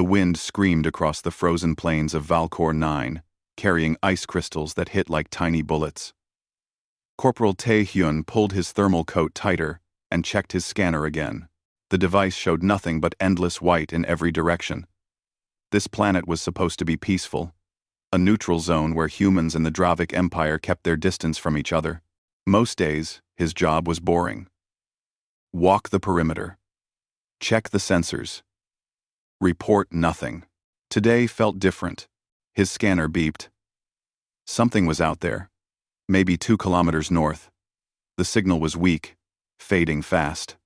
The wind screamed across the frozen plains of Valcor 9, carrying ice crystals that hit like tiny bullets. Corporal Tae-hyun pulled his thermal coat tighter and checked his scanner again. The device showed nothing but endless white in every direction. This planet was supposed to be peaceful, a neutral zone where humans and the Dravic Empire kept their distance from each other. Most days, his job was boring. Walk the perimeter. Check the sensors. Report nothing. Today felt different. His scanner beeped. Something was out there, maybe 2 kilometers north. The signal was weak, fading fast.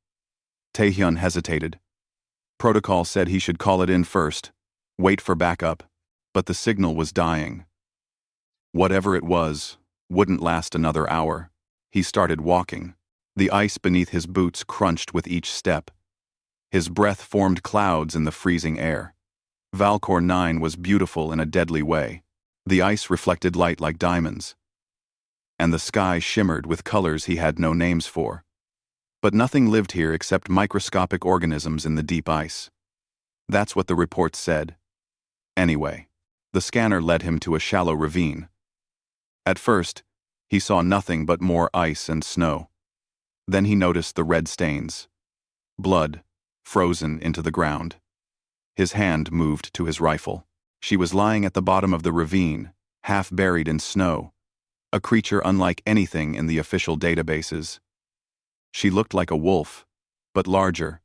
Tae-hyun hesitated. Protocol said he should call it in first, wait for backup, but the signal was dying. Whatever it was, wouldn't last another hour. He started walking. The ice beneath his boots crunched with each step. His breath formed clouds in the freezing air. Valcor 9 was beautiful in a deadly way. The ice reflected light like diamonds, and the sky shimmered with colors he had no names for. But nothing lived here except microscopic organisms in the deep ice. That's what the reports said. Anyway, the scanner led him to a shallow ravine. At first, he saw nothing but more ice and snow. Then he noticed the red stains. Blood, frozen into the ground. His hand moved to his rifle. She was lying at the bottom of the ravine, half buried in snow, a creature unlike anything in the official databases. She looked like a wolf, but larger,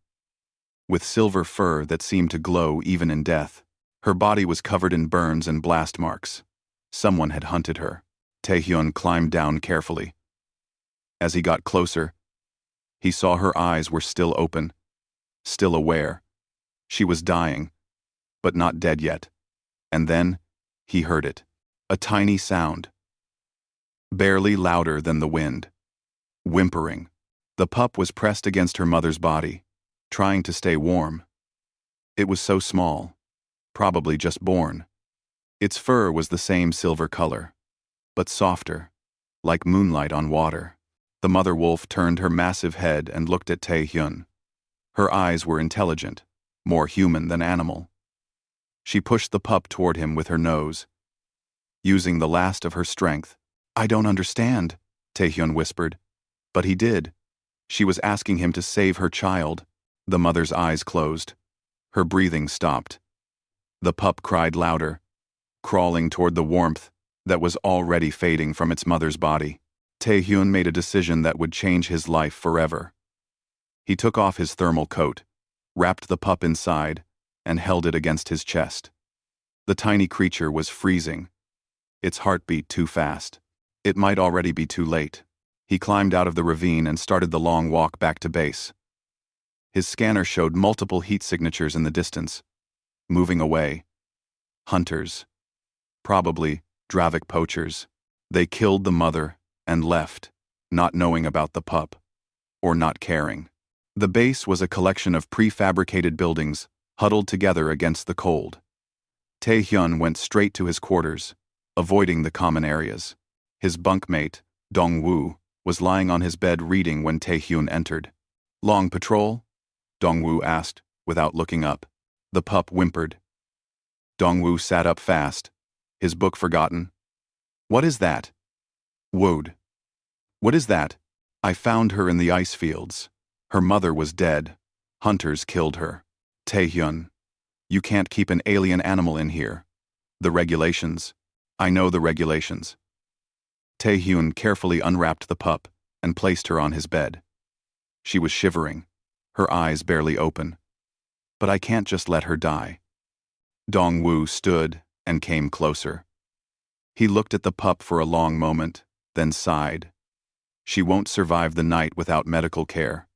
with silver fur that seemed to glow even in death. Her body was covered in burns and blast marks. Someone had hunted her. Tae-hyun climbed down carefully. As he got closer, he saw her eyes were still open, still aware. She was dying, but not dead yet. And then, he heard it. A tiny sound. Barely louder than the wind. Whimpering. The pup was pressed against her mother's body, trying to stay warm. It was so small, probably just born. Its fur was the same silver color, but softer, like moonlight on water. The mother wolf turned her massive head and looked at Tae-hyun. Her eyes were intelligent, more human than animal. She pushed the pup toward him with her nose. Using the last of her strength. "I don't understand," Tae-hyun whispered. But he did. She was asking him to save her child. The mother's eyes closed. Her breathing stopped. The pup cried louder, crawling toward the warmth that was already fading from its mother's body. Tae-hyun made a decision that would change his life forever. He took off his thermal coat, wrapped the pup inside, and held it against his chest. The tiny creature was freezing. Its heart beat too fast. It might already be too late. He climbed out of the ravine and started the long walk back to base. His scanner showed multiple heat signatures in the distance. Moving away. Hunters. Probably Dravic poachers. They killed the mother and left, not knowing about the pup, or not caring. The base was a collection of prefabricated buildings, huddled together against the cold. Tae-hyun went straight to his quarters, avoiding the common areas. His bunkmate, Dong-woo, was lying on his bed reading when Tae-hyun entered. "Long patrol?" Dong-woo asked, without looking up. The pup whimpered. Dong-woo sat up fast, his book forgotten. "What is that?" "Wooed. What is that?" "I found her in the ice fields. Her mother was dead. Hunters killed her." "Tae-hyun, you can't keep an alien animal in here. The regulations. I know the regulations." Tae-hyun carefully unwrapped the pup and placed her on his bed. She was shivering, her eyes barely open. "But I can't just let her die." Dong-woo stood and came closer. He looked at the pup for a long moment, then sighed. "She won't survive the night without medical care.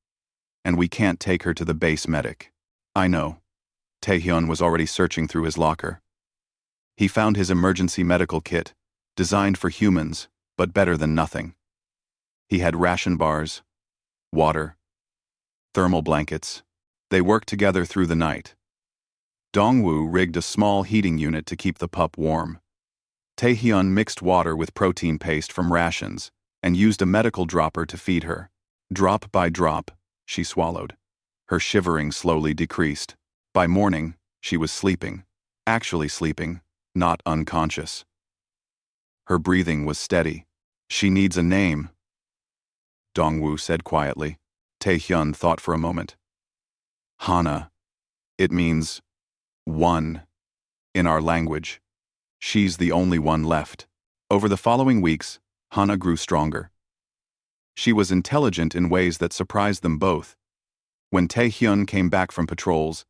And we can't take her to the base medic." "I know." Tae-hyun was already searching through his locker. He found his emergency medical kit, designed for humans, but better than nothing. He had ration bars, water, thermal blankets. They worked together through the night. Dong-woo rigged a small heating unit to keep the pup warm. Tae-hyun mixed water with protein paste from rations and used a medical dropper to feed her. Drop by drop, she swallowed. Her shivering slowly decreased. By morning, She was sleeping. Actually sleeping, not unconscious. Her breathing was steady. She needs a name, Dongwu said quietly. Taehyun thought for a moment. Hana. It means one in our language. She's the only one left. Over the following weeks, Hana grew stronger. She was intelligent in ways that surprised them both. When Taehyun came back from patrols,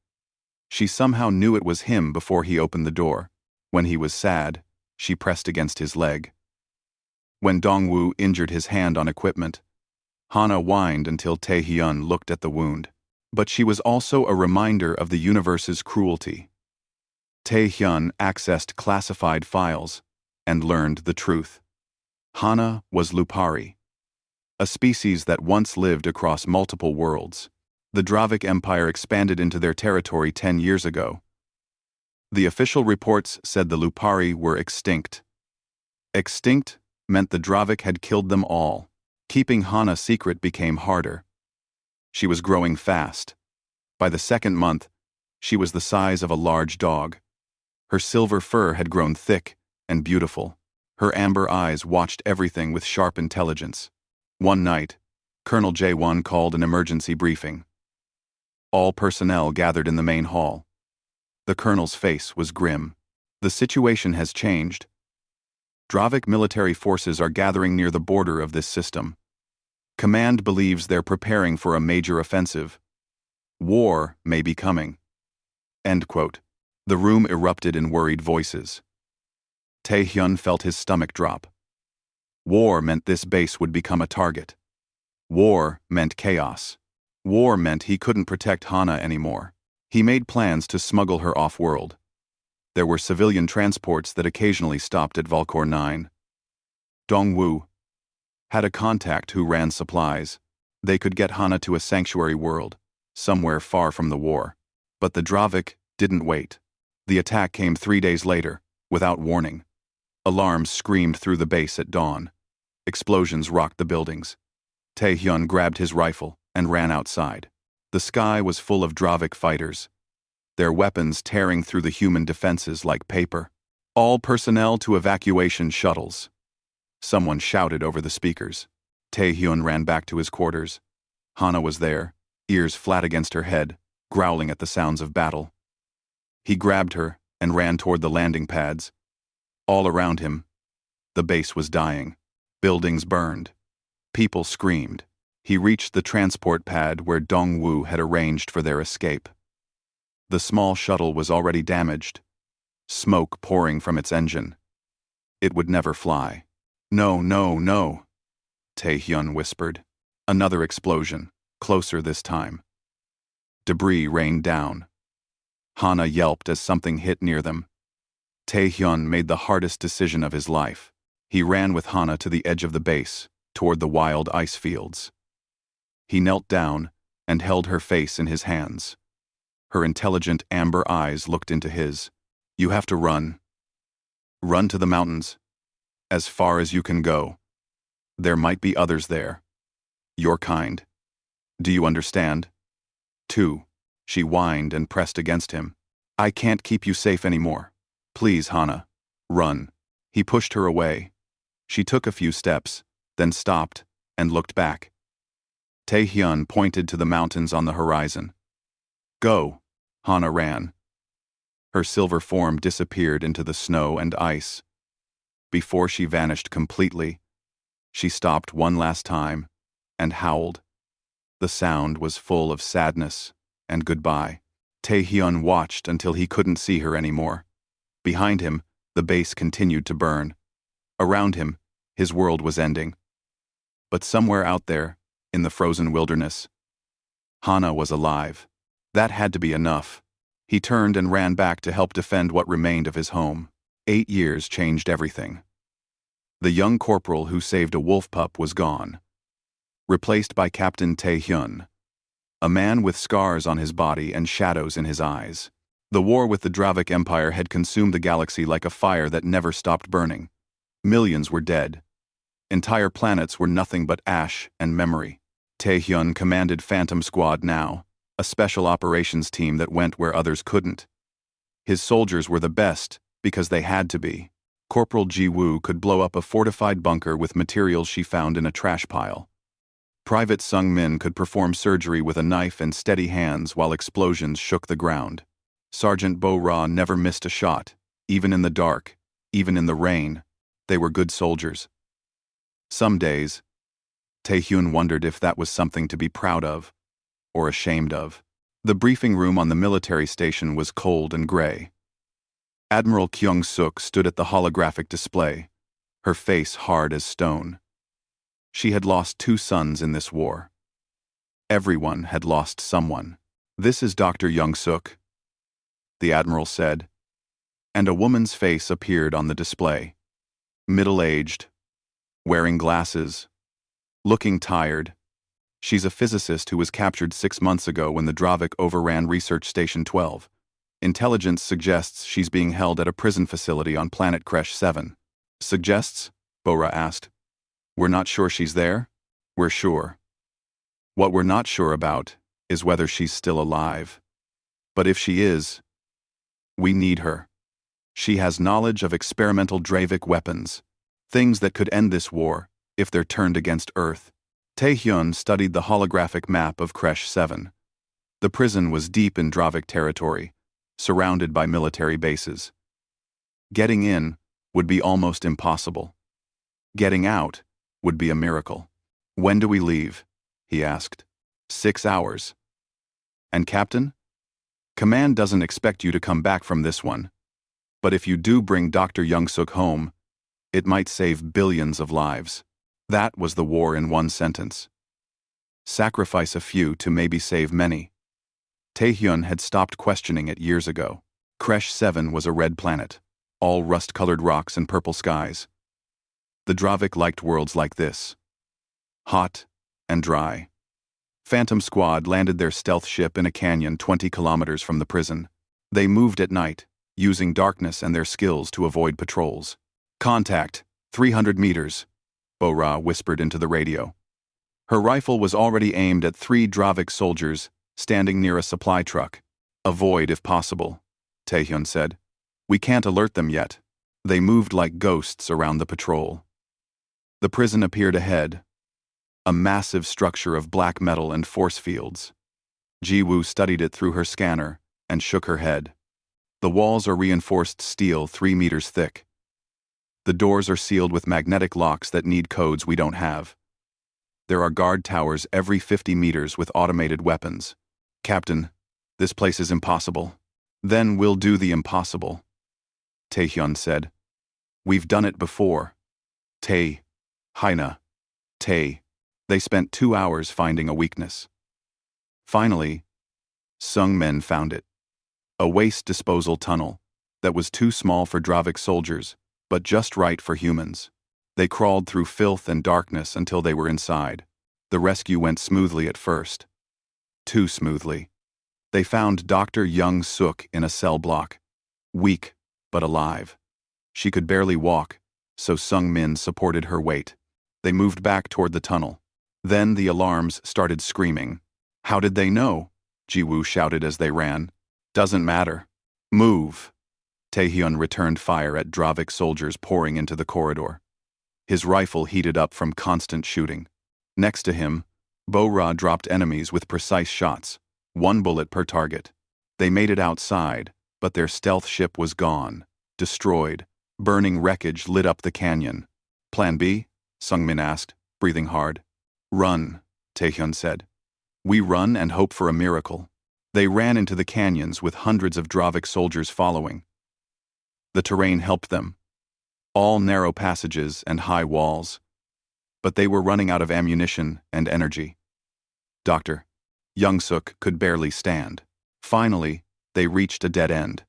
she somehow knew it was him before he opened the door. When he was sad, she pressed against his leg. When Dongwu injured his hand on equipment, Hana whined until Taehyun looked at the wound. But she was also a reminder of the universe's cruelty. Taehyun accessed classified files and learned the truth. Hana was Lupari, a species that once lived across multiple worlds. The Dravic Empire expanded into their territory 10 years ago. The official reports said the Lupari were extinct. Extinct meant the Dravic had killed them all. Keeping Hana secret became harder. She was growing fast. By the second month, she was the size of a large dog. Her silver fur had grown thick and beautiful. Her amber eyes watched everything with sharp intelligence. One night, Colonel Jae-won called an emergency briefing. All personnel gathered in the main hall. The colonel's face was grim. The situation has changed. Dravic military forces are gathering near the border of this system. Command believes they're preparing for a major offensive. War may be coming. End quote. The room erupted in worried voices. Taehyun felt his stomach drop. War meant this base would become a target. War meant chaos. War meant he couldn't protect Hana anymore. He made plans to smuggle her off-world. There were civilian transports that occasionally stopped at Valkor 9. Dongwu had a contact who ran supplies. They could get Hana to a sanctuary world, somewhere far from the war. But the Dravic didn't wait. The attack came 3 days later, without warning. Alarms screamed through the base at dawn. Explosions rocked the buildings. Taehyun grabbed his rifle and ran outside. The sky was full of Dravic fighters, their weapons tearing through the human defenses like paper. All personnel to evacuation shuttles. Someone shouted over the speakers. Taehyun ran back to his quarters. Hana was there, ears flat against her head, growling at the sounds of battle. He grabbed her and ran toward the landing pads. All around him, the base was dying. Buildings burned. People screamed. He reached the transport pad where Dongwu had arranged for their escape. The small shuttle was already damaged, smoke pouring from its engine. It would never fly. No, no, no, Taehyun whispered. Another explosion, closer this time. Debris rained down. Hana yelped as something hit near them. Taehyun made the hardest decision of his life. He ran with Hana to the edge of the base, toward the wild ice fields. He knelt down and held her face in his hands. Her intelligent amber eyes looked into his. You have to run. Run to the mountains. As far as you can go. There might be others there. Your kind. Do you understand? 2. She whined and pressed against him. I can't keep you safe anymore. Please, Hana. Run. He pushed her away. She took a few steps, then stopped and looked back. Taehyun pointed to the mountains on the horizon. Go. Hana ran. Her silver form disappeared into the snow and ice. Before she vanished completely, she stopped one last time and howled. The sound was full of sadness and goodbye. Taehyun watched until he couldn't see her anymore. Behind him, the base continued to burn. Around him, his world was ending. But somewhere out there, in the frozen wilderness, Hana was alive. That had to be enough. He turned and ran back to help defend what remained of his home. 8 years changed everything. The young corporal who saved a wolf pup was gone, replaced by Captain Taehyun, a man with scars on his body and shadows in his eyes. The war with the Dravic Empire had consumed the galaxy like a fire that never stopped burning. Millions were dead. Entire planets were nothing but ash and memory. Taehyun commanded Phantom Squad now, a special operations team that went where others couldn't. His soldiers were the best because they had to be. Corporal Ji Woo could blow up a fortified bunker with materials she found in a trash pile. Private Sung Min could perform surgery with a knife and steady hands while explosions shook the ground. Sergeant Bo Ra never missed a shot, even in the dark, even in the rain. They were good soldiers. Some days, Tae-hyun wondered if that was something to be proud of, or ashamed of. The briefing room on the military station was cold and gray. Admiral Kyung-suk stood at the holographic display, her face hard as stone. She had lost 2 sons in this war. Everyone had lost someone. "This is Dr. Young-suk," the admiral said, and a woman's face appeared on the display. Middle-aged, wearing glasses, looking tired. She's a physicist who was captured 6 months ago when the Dravik overran Research Station 12. Intelligence suggests she's being held at a prison facility on planet Kresh 7. Suggests? Bora asked. We're not sure she's there? We're sure. What we're not sure about is whether she's still alive. But if she is, we need her. She has knowledge of experimental Dravik weapons, things that could end this war if they're turned against Earth. Tae-hyun studied the holographic map of Kresh 7. The prison was deep in Dravik territory, surrounded by military bases. Getting in would be almost impossible. Getting out would be a miracle. When do we leave? He asked. 6 hours. And Captain? Command doesn't expect you to come back from this one. But if you do bring Dr. Young-suk home, it might save billions of lives. That was the war in one sentence. Sacrifice a few to maybe save many. Tae-hyun had stopped questioning it years ago. Kresh 7 was a red planet, all rust-colored rocks and purple skies. The Dravik liked worlds like this. Hot and dry. Phantom Squad landed their stealth ship in a canyon 20 kilometers from the prison. They moved at night, using darkness and their skills to avoid patrols. Contact, 300 meters, Bo-ra whispered into the radio. Her rifle was already aimed at 3 Dravik soldiers standing near a supply truck. Avoid if possible, Tae-hyun said. We can't alert them yet. They moved like ghosts around the patrol. The prison appeared ahead, a massive structure of black metal and force fields. Ji-woo studied it through her scanner and shook her head. The walls are reinforced steel 3 meters thick. The doors are sealed with magnetic locks that need codes we don't have. There are guard towers every 50 meters with automated weapons. Captain, this place is impossible. Then we'll do the impossible, Tae-hyun said. We've done it before. Haina. They spent 2 hours finding a weakness. Finally, Sung Men found it. A waste disposal tunnel that was too small for Dravik soldiers, but just right for humans. They crawled through filth and darkness until they were inside. The rescue went smoothly at first. Too smoothly. They found Dr. Young-suk in a cell block. Weak, but alive. She could barely walk, so Sung Min supported her weight. They moved back toward the tunnel. Then the alarms started screaming. How did they know? Ji-woo shouted as they ran. Doesn't matter. Move. Tae-hyun returned fire at Dravik soldiers pouring into the corridor. His rifle heated up from constant shooting. Next to him, Bo-ra dropped enemies with precise shots, 1 bullet per target. They made it outside, but their stealth ship was gone, destroyed. Burning wreckage lit up the canyon. Plan B? Sung-min asked, breathing hard. Run, Tae-hyun said. We run and hope for a miracle. They ran into the canyons with hundreds of Dravik soldiers following. The terrain helped them. All narrow passages and high walls. But they were running out of ammunition and energy. Dr. Young-suk could barely stand. Finally, they reached a dead end.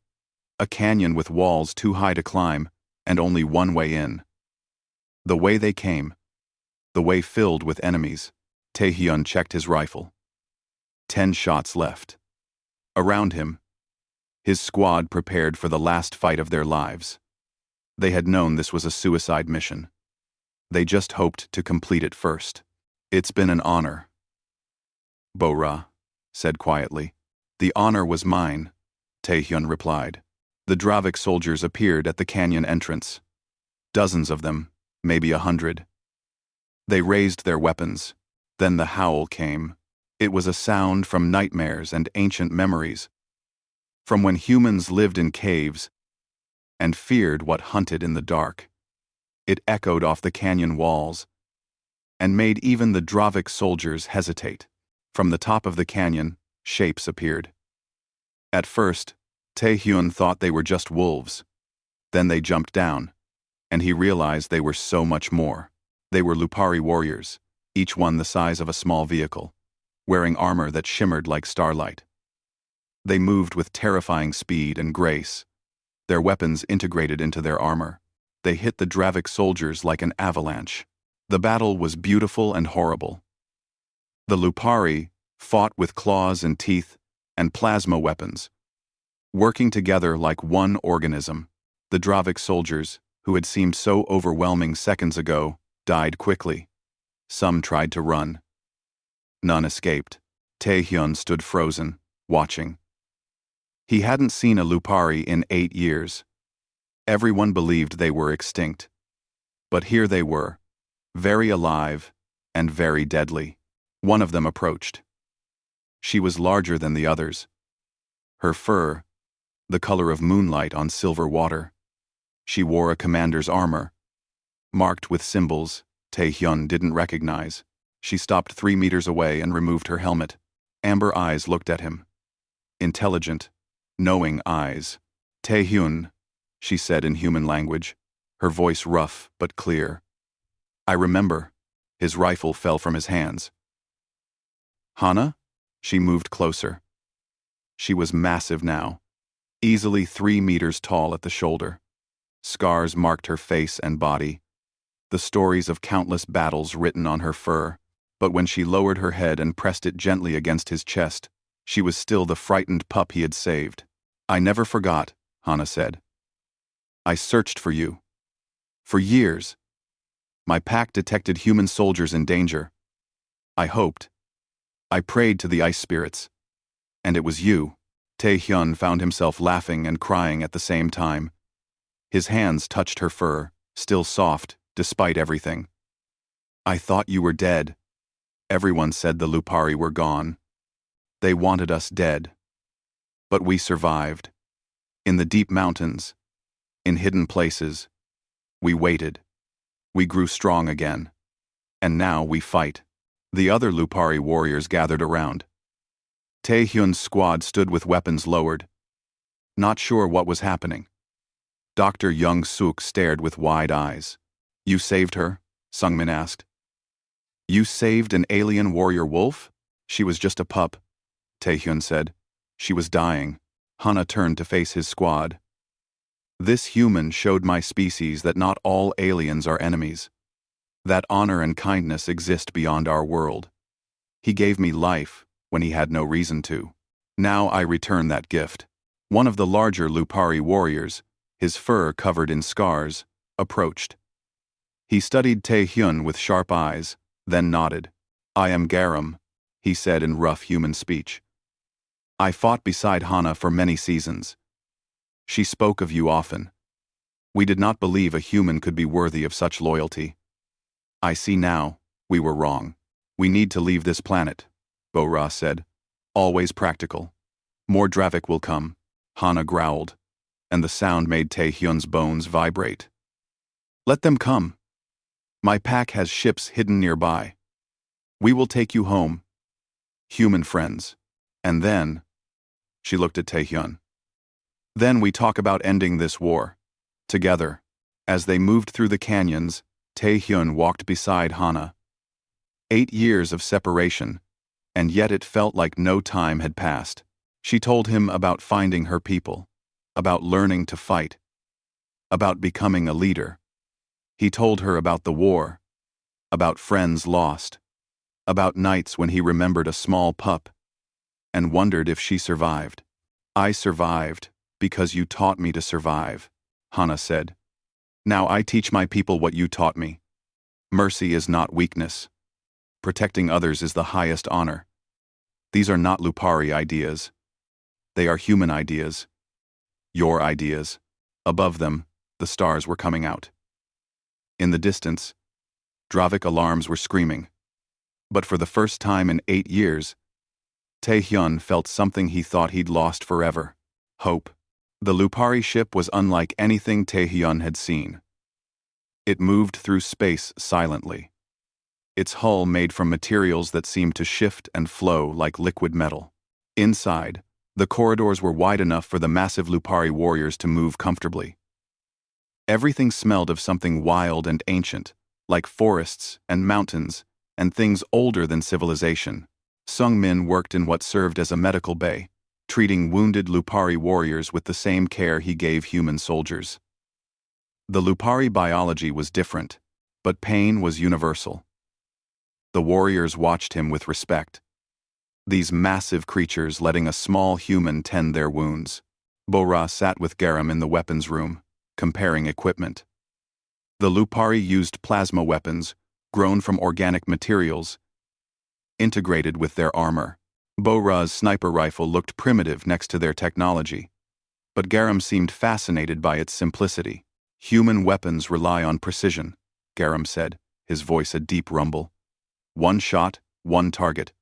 A canyon with walls too high to climb, and only one way in. The way they came. The way filled with enemies. Tae-hyun checked his rifle. 10 shots left. Around him, his squad prepared for the last fight of their lives. They had known this was a suicide mission. They just hoped to complete it first. It's been an honor, Bo-ra said quietly. The honor was mine, Tae-hyun replied. The Dravik soldiers appeared at the canyon entrance. Dozens of them, maybe 100. They raised their weapons. Then the howl came. It was a sound from nightmares and ancient memories, from when humans lived in caves and feared what hunted in the dark. It echoed off the canyon walls and made even the Dravik soldiers hesitate. From the top of the canyon, shapes appeared. At first, Taehyun thought they were just wolves. Then they jumped down, and he realized they were so much more. They were Lupari warriors, each one the size of a small vehicle, wearing armor that shimmered like starlight. They moved with terrifying speed and grace, their weapons integrated into their armor. They hit the Dravik soldiers like an avalanche. The battle was beautiful and horrible. The Lupari fought with claws and teeth and plasma weapons, working together like one organism. The Dravik soldiers, who had seemed so overwhelming seconds ago, died quickly. Some tried to run. None escaped. Taehyun stood frozen, watching. He hadn't seen a Lupari in 8 years. Everyone believed they were extinct. But here they were, very alive and very deadly. One of them approached. She was larger than the others. Her fur, the color of moonlight on silver water. She wore a commander's armor, marked with symbols Taehyun didn't recognize. She stopped 3 meters away and removed her helmet. Amber eyes looked at him. Intelligent, knowing eyes. Taehyun, she said in human language, her voice rough but clear. I remember. His rifle fell from his hands. Hana? She moved closer. She was massive now, easily 3 meters tall at the shoulder. Scars marked her face and body, the stories of countless battles written on her fur. But when she lowered her head and pressed it gently against his chest, she was still the frightened pup he had saved. I never forgot, Hana said. I searched for you. For years. My pack detected human soldiers in danger. I hoped. I prayed to the ice spirits. And it was you. Taehyun found himself laughing and crying at the same time. His hands touched her fur, still soft, despite everything. I thought you were dead. Everyone said the Lupari were gone. They wanted us dead. But we survived. In the deep mountains, in hidden places, we waited. We grew strong again. And now we fight. The other Lupari warriors gathered around. Taehyun's squad stood with weapons lowered, not sure what was happening. Dr. Young-suk stared with wide eyes. You saved her? Sungmin asked. You saved an alien warrior wolf? She was just a pup, Taehyun said. She was dying. Hana turned to face his squad. This human showed my species that not all aliens are enemies. That honor and kindness exist beyond our world. He gave me life when he had no reason to. Now I return that gift. One of the larger Lupari warriors, his fur covered in scars, approached. He studied Taehyun with sharp eyes, then nodded. I am Garam, he said in rough human speech. I fought beside Hana for many seasons. She spoke of you often. We did not believe a human could be worthy of such loyalty. I see now, we were wrong. We need to leave this planet, Bo-Ra said. Always practical. More Dravik will come, Hana growled, and the sound made Taehyun's bones vibrate. Let them come. My pack has ships hidden nearby. We will take you home. Human friends. And then, she looked at Taehyun. Then we talk about ending this war. Together. As they moved through the canyons, Taehyun walked beside Hana. 8 years of separation, and yet it felt like no time had passed. She told him about finding her people, about learning to fight, about becoming a leader. He told her about the war, about friends lost, about nights when he remembered a small pup, and wondered if she survived. I survived because you taught me to survive, Hana said. Now I teach my people what you taught me. Mercy is not weakness. Protecting others is the highest honor. These are not Lupari ideas. They are human ideas. Your ideas. Above them, the stars were coming out. In the distance, Dravik alarms were screaming. But for the first time in 8 years, Taehyun felt something he thought he'd lost forever. Hope. The Lupari ship was unlike anything Taehyun had seen. It moved through space silently. Its hull made from materials that seemed to shift and flow like liquid metal. Inside, the corridors were wide enough for the massive Lupari warriors to move comfortably. Everything smelled of something wild and ancient, like forests and mountains and things older than civilization. Sung Min worked in what served as a medical bay, treating wounded Lupari warriors with the same care he gave human soldiers. The Lupari biology was different, but pain was universal. The warriors watched him with respect. These massive creatures letting a small human tend their wounds. Bora sat with Garam in the weapons room, comparing equipment. The Lupari used plasma weapons, grown from organic materials, integrated with their armor. Bora's sniper rifle looked primitive next to their technology, but Garam seemed fascinated by its simplicity. Human weapons rely on precision, Garam said, his voice a deep rumble. One shot, one target.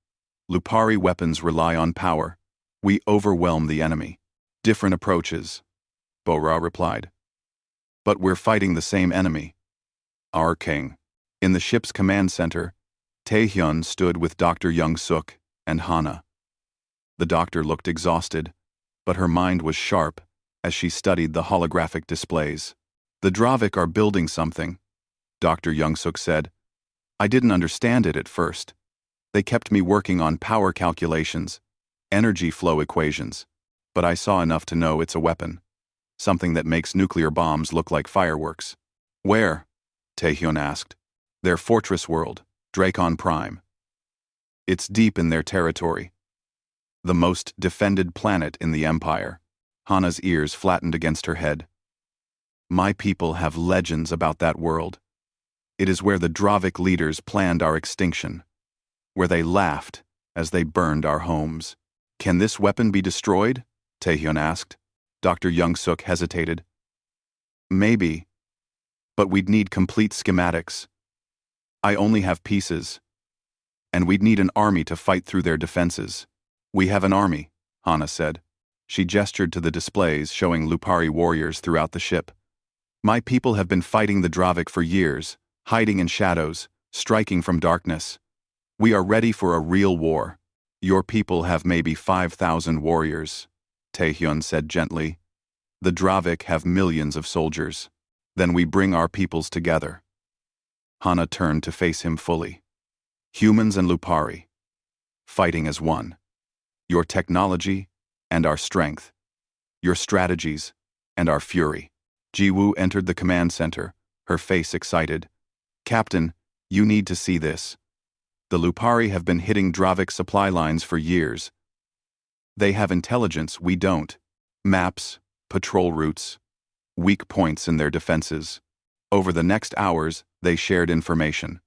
Lupari weapons rely on power. We overwhelm the enemy. Different approaches, Bora replied. But we're fighting the same enemy. Our king. In the ship's command center, Taehyun stood with Dr. Young-suk and Hana. The doctor looked exhausted, but her mind was sharp as she studied the holographic displays. The Dravik are building something, Dr. Young-suk said. I didn't understand it at first. They kept me working on power calculations, energy flow equations, but I saw enough to know it's a weapon. Something that makes nuclear bombs look like fireworks. Where? Taehyun asked. Their fortress world, Dracon Prime. It's deep in their territory. The most defended planet in the Empire. Hana's ears flattened against her head. My people have legends about that world. It is where the Dravik leaders planned our extinction, where they laughed as they burned our homes. Can this weapon be destroyed? Taehyun asked. Dr. Young-suk hesitated. Maybe, but we'd need complete schematics. I only have pieces, and we'd need an army to fight through their defenses. We have an army, Hana said. She gestured to the displays showing Lupari warriors throughout the ship. My people have been fighting the Dravik for years, hiding in shadows, striking from darkness. We are ready for a real war. Your people have maybe 5,000 warriors, Taehyun said gently. The Dravik have millions of soldiers. Then we bring our peoples together. Hana turned to face him fully. Humans and Lupari, fighting as one. Your technology and our strength. Your strategies and our fury. Jiwoo entered the command center, her face excited. Captain, you need to see this. The Lupari have been hitting Dravik supply lines for years. They have intelligence we don't. Maps, patrol routes, weak points in their defenses. Over the next hours, they shared information.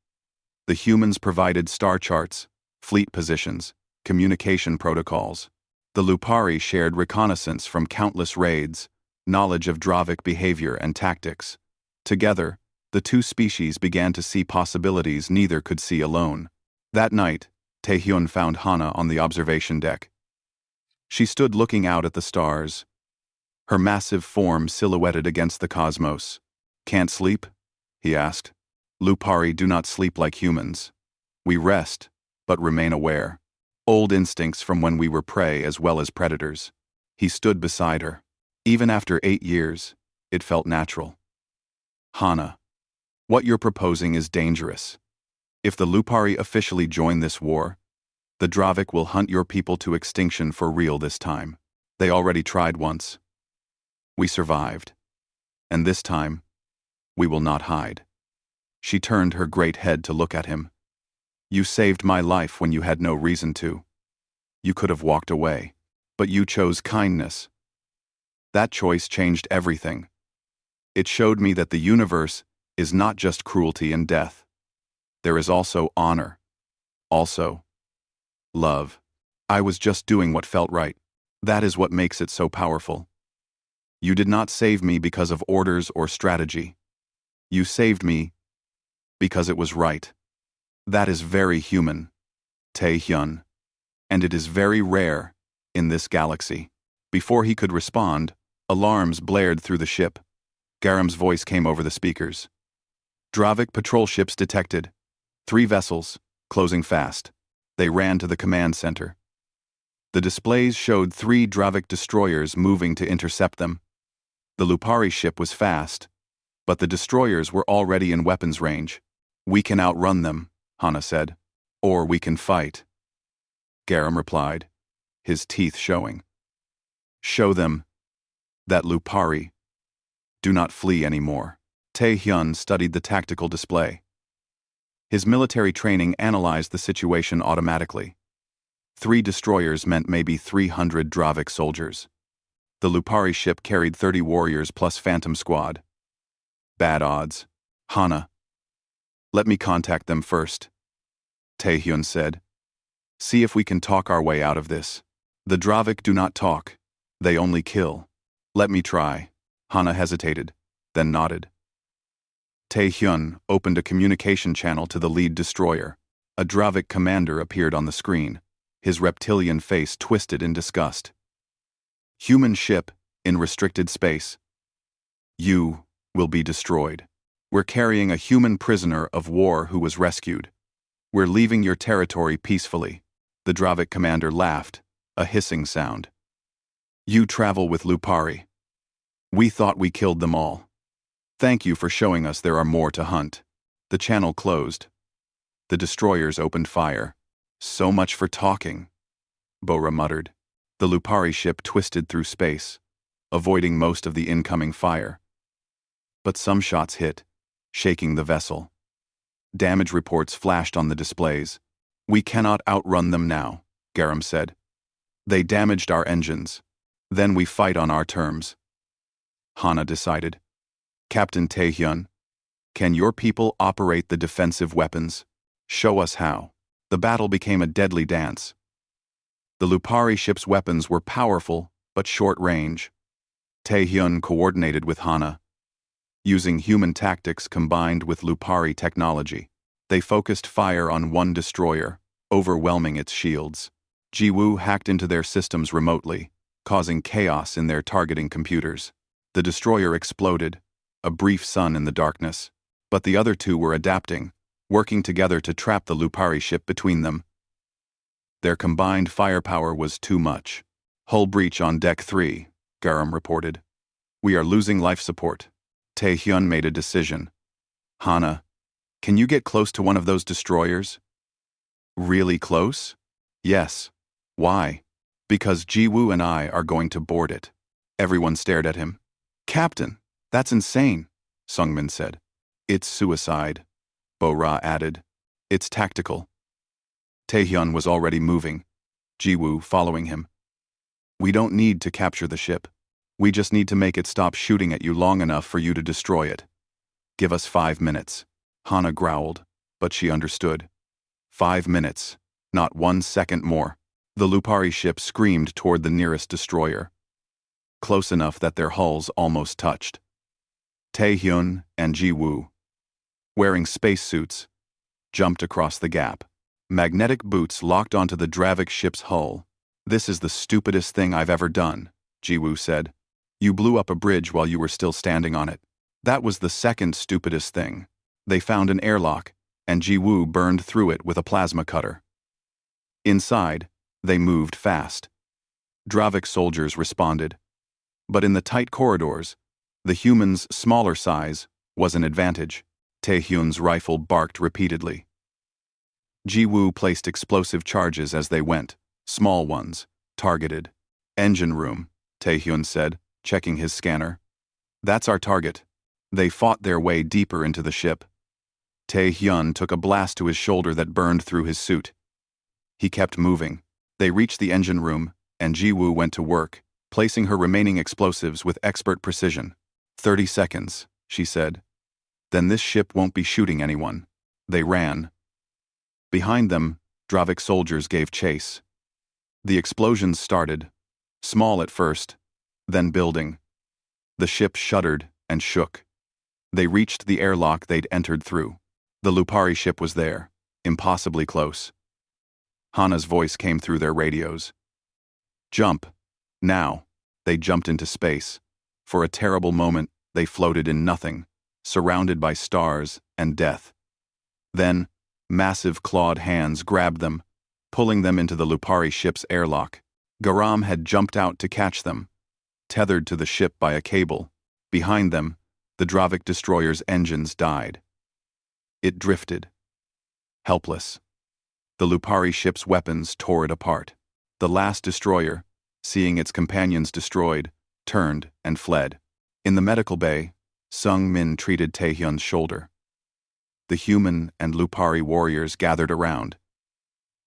The humans provided star charts, fleet positions, communication protocols. The Lupari shared reconnaissance from countless raids, knowledge of Dravik behavior and tactics. Together, the two species began to see possibilities neither could see alone. That night, Taehyun found Hana on the observation deck. She stood looking out at the stars, her massive form silhouetted against the cosmos. Can't sleep? He asked. Lupari do not sleep like humans. We rest, but remain aware. Old instincts from when we were prey as well as predators. He stood beside her. Even after 8 years, it felt natural. Hana, what you're proposing is dangerous. If the Lupari officially join this war, the Dravik will hunt your people to extinction for real this time. They already tried once. We survived. And this time, we will not hide. She turned her great head to look at him. You saved my life when you had no reason to. You could have walked away, but you chose kindness. That choice changed everything. It showed me that the universe is not just cruelty and death. There is also honor. Also, love. I was just doing what felt right. That is what makes it so powerful. You did not save me because of orders or strategy. You saved me because it was right. That is very human, Tae-hyun. And it is very rare in this galaxy. Before he could respond, alarms blared through the ship. Garam's voice came over the speakers. Dravik patrol ships detected. 3 vessels, closing fast. They ran to the command center. The displays showed 3 Dravik destroyers moving to intercept them. The Lupari ship was fast, but the destroyers were already in weapons range. We can outrun them, Hana said. Or we can fight. Garam replied, his teeth showing. Show them that Lupari. Do not flee anymore. Tae-hyun studied the tactical display. His military training analyzed the situation automatically. 3 destroyers meant maybe 300 Dravik soldiers. The Lupari ship carried 30 warriors plus Phantom Squad. Bad odds. Hana. Let me contact them first, Tae-hyun said. See if we can talk our way out of this. The Dravik do not talk. They only kill. Let me try. Hana hesitated, then nodded. Tae-hyun opened a communication channel to the lead destroyer. A Dravik commander appeared on the screen, his reptilian face twisted in disgust. Human ship, in restricted space. You will be destroyed. We're carrying a human prisoner of war who was rescued. We're leaving your territory peacefully. The Dravik commander laughed, a hissing sound. You travel with Lupari. We thought we killed them all. Thank you for showing us there are more to hunt. The channel closed. The destroyers opened fire. So much for talking, Bora muttered. The Lupari ship twisted through space, avoiding most of the incoming fire. But some shots hit, shaking the vessel. Damage reports flashed on the displays. We cannot outrun them now, Garam said. They damaged our engines. Then we fight on our terms. Hana decided. Captain Tae-hyun, can your people operate the defensive weapons? Show us how. The battle became a deadly dance. The Lupari ship's weapons were powerful, but short range. Tae-hyun coordinated with Hana. Using human tactics combined with Lupari technology, they focused fire on one destroyer, overwhelming its shields. Jiwoo hacked into their systems remotely, causing chaos in their targeting computers. The destroyer exploded, a brief sun in the darkness, but the other 2 were adapting, working together to trap the Lupari ship between them. Their combined firepower was too much. Hull breach on Deck 3, Garam reported. We are losing life support. Tae-hyun made a decision. Hana, can you get close to one of those destroyers? Really close? Yes. Why? Because Jiwoo and I are going to board it. Everyone stared at him. Captain, that's insane, Sungmin said. It's suicide, Bo-ra added. It's tactical. Tae-hyun was already moving, Jiwoo following him. We don't need to capture the ship. We just need to make it stop shooting at you long enough for you to destroy it. Give us 5 minutes, Hana growled, but she understood. 5 minutes, not 1 second more. The Lupari ship screamed toward the nearest destroyer. Close enough that their hulls almost touched. Tae-hyun and Jiwoo, wearing spacesuits, jumped across the gap. Magnetic boots locked onto the Dravik ship's hull. This is the stupidest thing I've ever done, Jiwoo said. You blew up a bridge while you were still standing on it. That was the second stupidest thing. They found an airlock, and Jiwoo burned through it with a plasma cutter. Inside, they moved fast. Dravik soldiers responded. But in the tight corridors, the humans' smaller size was an advantage. Tae-hyun's rifle barked repeatedly. Jiwoo placed explosive charges as they went, small ones, targeted. Engine room, Tae-hyun said, checking his scanner. That's our target. They fought their way deeper into the ship. Tae-hyun took a blast to his shoulder that burned through his suit. He kept moving. They reached the engine room, and Jiwoo went to work, placing her remaining explosives with expert precision. 30 seconds, she said. Then this ship won't be shooting anyone. They ran. Behind them, Dravik soldiers gave chase. The explosions started, small at first, then building. The ship shuddered and shook. They reached the airlock they'd entered through. The Lupari ship was there, impossibly close. Hana's voice came through their radios. Jump. Now. They jumped into space. For a terrible moment, they floated in nothing, surrounded by stars and death. Then, massive clawed hands grabbed them, pulling them into the Lupari ship's airlock. Garam had jumped out to catch them, tethered to the ship by a cable. Behind them, the Dravik destroyer's engines died. It drifted. Helpless. The Lupari ship's weapons tore it apart. The last destroyer, seeing its companions destroyed, turned and fled. In the medical bay, Sung Min treated Taehyun's shoulder. The human and Lupari warriors gathered around.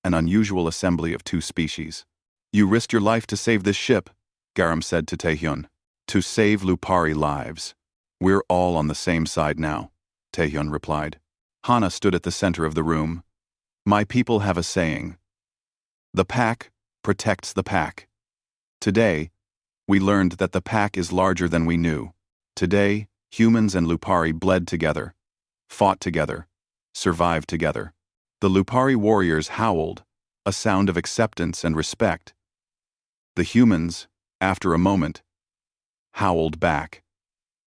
An unusual assembly of two species. You risked your life to save this ship, Garam said to Taehyun. To save Lupari lives. We're all on the same side now, Taehyun replied. Hana stood at the center of the room. My people have a saying. The pack protects the pack. Today, we learned that the pack is larger than we knew. Today, humans and Lupari bled together, fought together, survived together. The Lupari warriors howled, a sound of acceptance and respect. The humans, after a moment, howled back.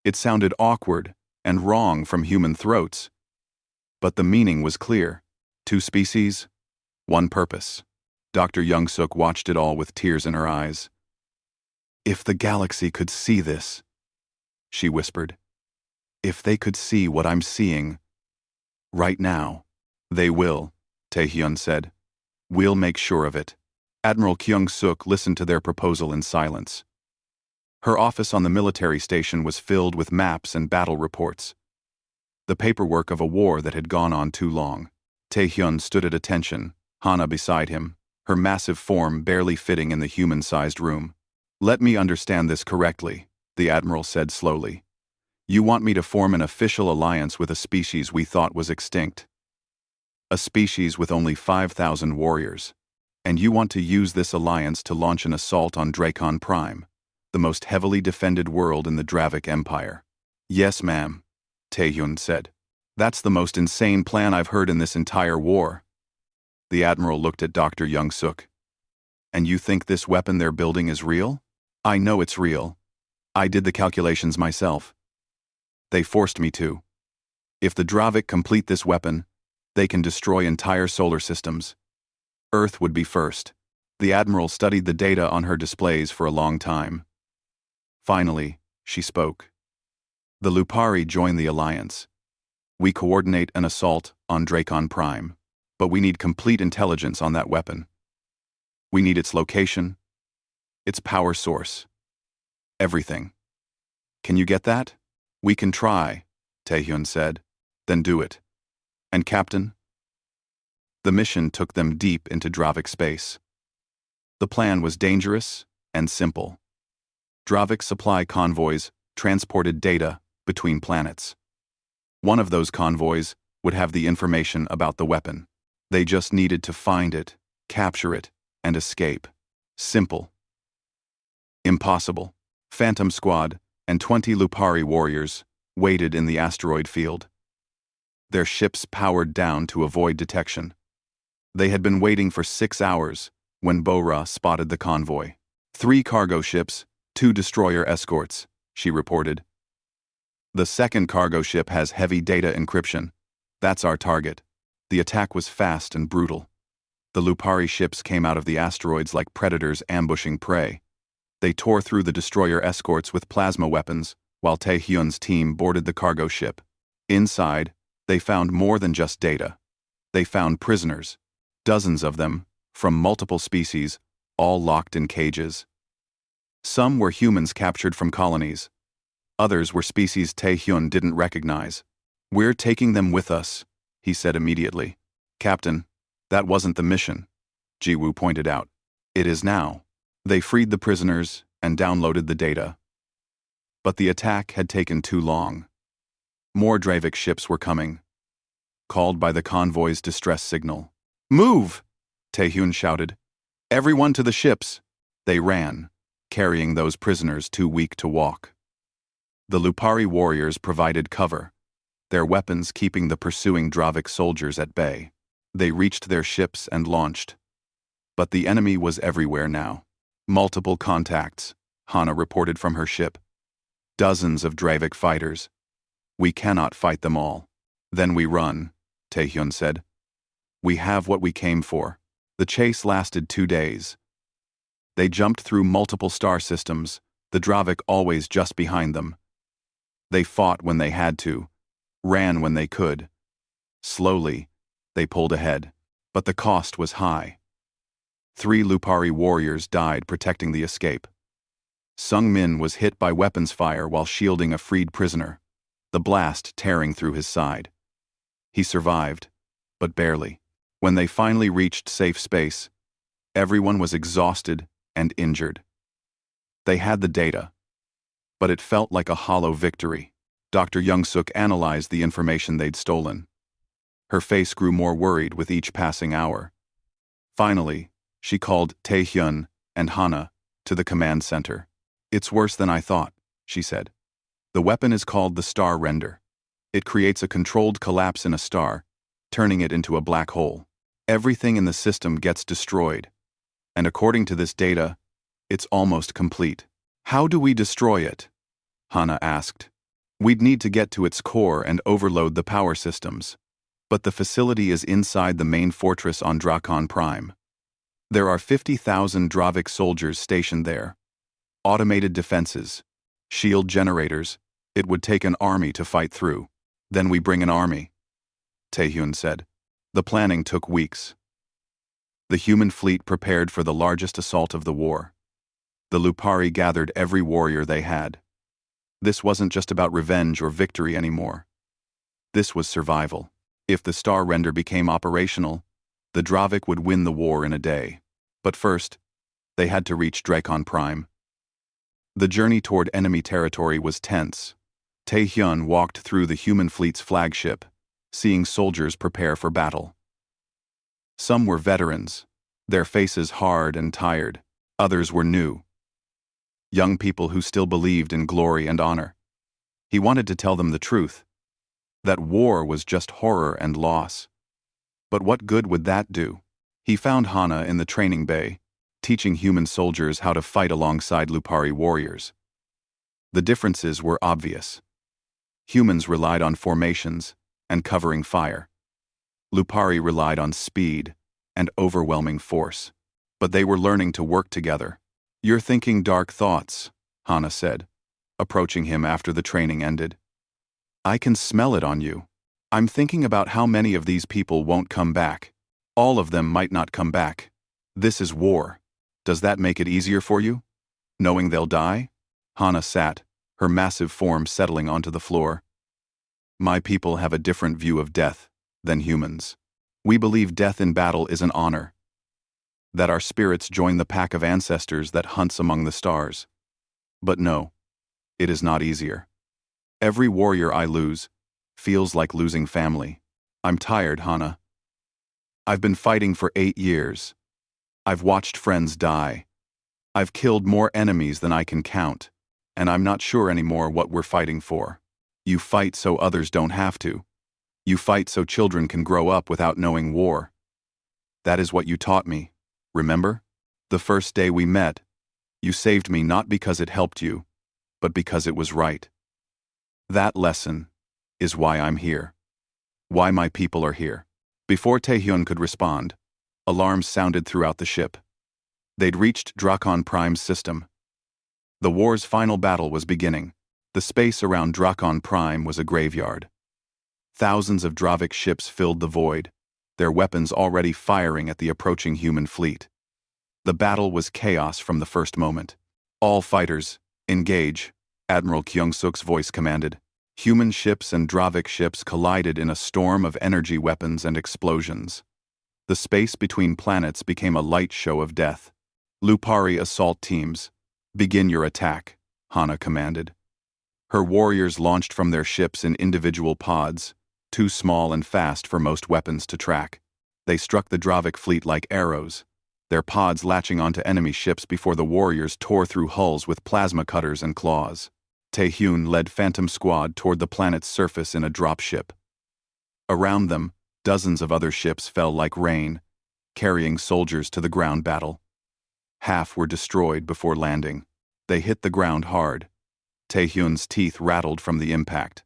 It sounded awkward and wrong from human throats. But the meaning was clear. Two species, one purpose. Dr. Young-suk watched it all with tears in her eyes. If the galaxy could see this, she whispered. If they could see what I'm seeing. Right now. They will, Taehyun said. We'll make sure of it. Admiral Kyung-suk listened to their proposal in silence. Her office on the military station was filled with maps and battle reports. The paperwork of a war that had gone on too long. Taehyun stood at attention, Hana beside him, her massive form barely fitting in the human-sized room. Let me understand this correctly, the Admiral said slowly. You want me to form an official alliance with a species we thought was extinct. A species with only 5,000 warriors. And you want to use this alliance to launch an assault on Dracon Prime, the most heavily defended world in the Dravik Empire. Yes, ma'am, Taehyun said. That's the most insane plan I've heard in this entire war. The Admiral looked at Dr. Young-suk. And you think this weapon they're building is real? I know it's real. I did the calculations myself. They forced me to. If the Dravik complete this weapon, they can destroy entire solar systems. Earth would be first. The Admiral studied the data on her displays for a long time. Finally, she spoke. The Lupari join the alliance. We coordinate an assault on Dracon Prime, but we need complete intelligence on that weapon. We need its location, its power source, everything. Can you get that? We can try, Taehyun said. Then do it. And Captain? The mission took them deep into Dravik space. The plan was dangerous and simple. Dravik supply convoys transported data between planets. One of those convoys would have the information about the weapon. They just needed to find it, capture it, and escape. Simple. Impossible. Phantom Squad and 20 Lupari warriors waited in the asteroid field. Their ships powered down to avoid detection. They had been waiting for 6 hours when Bora spotted the convoy. 3 cargo ships, 2 destroyer escorts, she reported. The second cargo ship has heavy data encryption. That's our target. The attack was fast and brutal. The Lupari ships came out of the asteroids like predators ambushing prey. They tore through the destroyer escorts with plasma weapons, while Taehyun's team boarded the cargo ship. Inside, they found more than just data. They found prisoners, dozens of them, from multiple species, all locked in cages. Some were humans captured from colonies. Others were species Taehyun didn't recognize. We're taking them with us, he said immediately. Captain, that wasn't the mission, Jiwoo pointed out. It is now. They freed the prisoners and downloaded the data. But the attack had taken too long. More Dravik ships were coming, called by the convoy's distress signal. Move! Taehyun shouted. Everyone to the ships! They ran, carrying those prisoners too weak to walk. The Lupari warriors provided cover, their weapons keeping the pursuing Dravic soldiers at bay. They reached their ships and launched. But the enemy was everywhere now. Multiple contacts, Hana reported from her ship. Dozens of Dravic fighters. We cannot fight them all. Then we run, Taehyun said. We have what we came for. The chase lasted 2 days. They jumped through multiple star systems, the Dravic always just behind them. They fought when they had to, ran when they could. Slowly, they pulled ahead, but the cost was high. 3 Lupari warriors died protecting the escape. Sung Min was hit by weapons fire while shielding a freed prisoner, the blast tearing through his side. He survived, but barely. When they finally reached safe space, everyone was exhausted and injured. They had the data, but it felt like a hollow victory. Dr. Young-suk analyzed the information they'd stolen. Her face grew more worried with each passing hour. Finally, she called Taehyun and Hana to the command center. It's worse than I thought, she said. The weapon is called the Star Render. It creates a controlled collapse in a star, turning it into a black hole. Everything in the system gets destroyed. And according to this data, it's almost complete. How do we destroy it? Hana asked. We'd need to get to its core and overload the power systems. But the facility is inside the main fortress on Drakon Prime. There are 50,000 Dravic soldiers stationed there. Automated defenses, shield generators. It would take an army to fight through. Then we bring an army, Taehyun said. The planning took weeks. The human fleet prepared for the largest assault of the war. The Lupari gathered every warrior they had. This wasn't just about revenge or victory anymore. This was survival. If the Star Render became operational, the Dravic would win the war in a day. But first, they had to reach Drakon Prime. The journey toward enemy territory was tense. Taehyun walked through the human fleet's flagship, seeing soldiers prepare for battle. Some were veterans, their faces hard and tired. Others were new. Young people who still believed in glory and honor. He wanted to tell them the truth, that war was just horror and loss. But what good would that do? He found Hana in the training bay, teaching human soldiers how to fight alongside Lupari warriors. The differences were obvious. Humans relied on formations and covering fire. Lupari relied on speed and overwhelming force. But they were learning to work together. You're thinking dark thoughts, Hana said, approaching him after the training ended. I can smell it on you. I'm thinking about how many of these people won't come back. All of them might not come back. This is war. Does that make it easier for you? Knowing they'll die? Hana sat, her massive form settling onto the floor. My people have a different view of death than humans. We believe death in battle is an honor. That our spirits join the pack of ancestors that hunts among the stars. But no, it is not easier. Every warrior I lose feels like losing family. I'm tired, Hana. I've been fighting for 8 years. I've watched friends die. I've killed more enemies than I can count, and I'm not sure anymore what we're fighting for. You fight so others don't have to. You fight so children can grow up without knowing war. That is what you taught me. Remember? The first day we met, you saved me not because it helped you, but because it was right. That lesson is why I'm here. Why my people are here. Before Taehyun could respond, alarms sounded throughout the ship. They'd reached Drakon Prime's system. The war's final battle was beginning. The space around Drakon Prime was a graveyard. Thousands of Dravic ships filled the void, their weapons already firing at the approaching human fleet. The battle was chaos from the first moment. All fighters, engage, Admiral Kyung-suk's voice commanded. Human ships and Dravic ships collided in a storm of energy weapons and explosions. The space between planets became a light show of death. Lupari assault teams, begin your attack, Hana commanded. Her warriors launched from their ships in individual pods, too small and fast for most weapons to track. They struck the Dravic fleet like arrows, their pods latching onto enemy ships before the warriors tore through hulls with plasma cutters and claws. Taehyun led Phantom Squad toward the planet's surface in a dropship. Around them, dozens of other ships fell like rain, carrying soldiers to the ground battle. Half were destroyed before landing. They hit the ground hard. Taehyun's teeth rattled from the impact.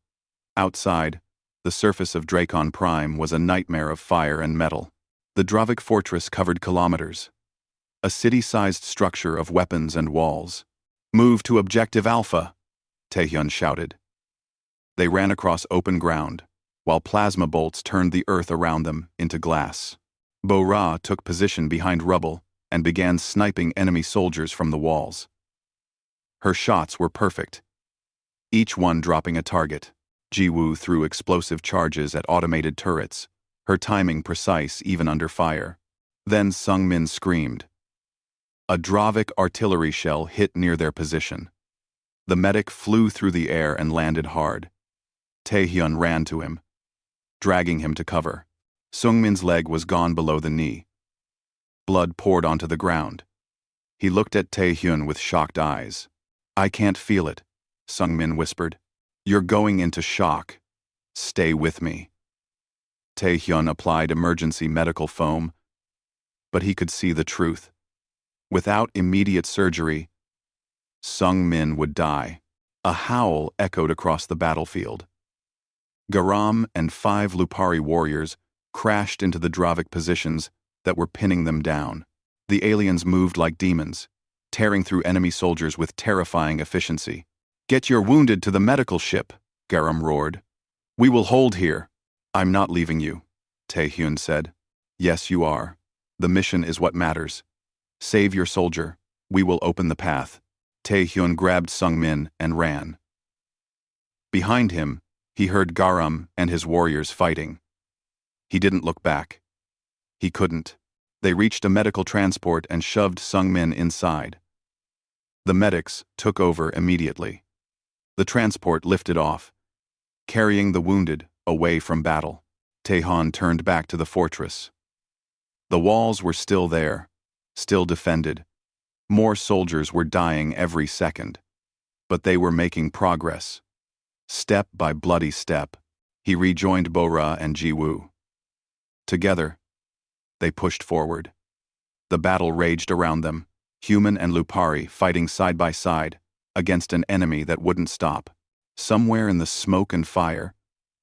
Outside, the surface of Dracon Prime was a nightmare of fire and metal. The Dravik fortress covered kilometers. A city-sized structure of weapons and walls. "Move to Objective Alpha," Taehyun shouted. They ran across open ground, while plasma bolts turned the earth around them into glass. Bo-Ra took position behind rubble and began sniping enemy soldiers from the walls. Her shots were perfect, each one dropping a target. Ji-woo threw explosive charges at automated turrets, her timing precise even under fire. Then Sung-min screamed. A Dravik artillery shell hit near their position. The medic flew through the air and landed hard. Taehyun ran to him, dragging him to cover. Sung-min's leg was gone below the knee. Blood poured onto the ground. He looked at Taehyun with shocked eyes. "I can't feel it," Sung-min whispered. "You're going into shock. Stay with me." Taehyun applied emergency medical foam, but he could see the truth. Without immediate surgery, Sung-min would die. A howl echoed across the battlefield. Garam and 5 Lupari warriors crashed into the Dravik positions that were pinning them down. The aliens moved like demons, tearing through enemy soldiers with terrifying efficiency. "Get your wounded to the medical ship," Garam roared. "We will hold here." "I'm not leaving you," Taehyun said. "Yes, you are. The mission is what matters. Save your soldier. We will open the path." Taehyun grabbed Sung-min and ran. Behind him, he heard Garam and his warriors fighting. He didn't look back. He couldn't. They reached a medical transport and shoved Sung-min inside. The medics took over immediately. The transport lifted off, carrying the wounded away from battle. Taehyun turned back to the fortress. The walls were still there, still defended. More soldiers were dying every second, but they were making progress. Step by bloody step, he rejoined Bo-Ra and Ji-woo. Together, they pushed forward. The battle raged around them, human and Lupari fighting side by side against an enemy that wouldn't stop. Somewhere in the smoke and fire,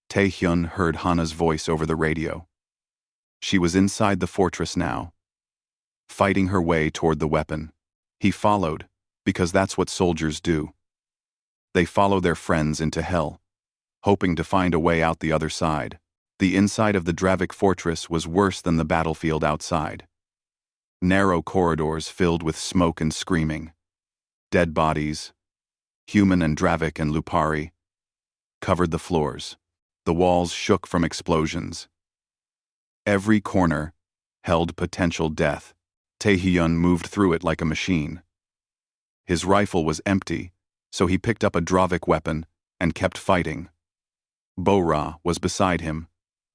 Taehyun heard Hana's voice over the radio. She was inside the fortress now, fighting her way toward the weapon. He followed, because that's what soldiers do. They follow their friends into hell, hoping to find a way out the other side. The inside of the Dravik fortress was worse than the battlefield outside. Narrow corridors filled with smoke and screaming. Dead bodies, human and Dravik and Lupari, covered the floors. The walls shook from explosions. Every corner held potential death. Taehyun moved through it like a machine. His rifle was empty, so he picked up a Dravik weapon and kept fighting. Bo-Ra was beside him,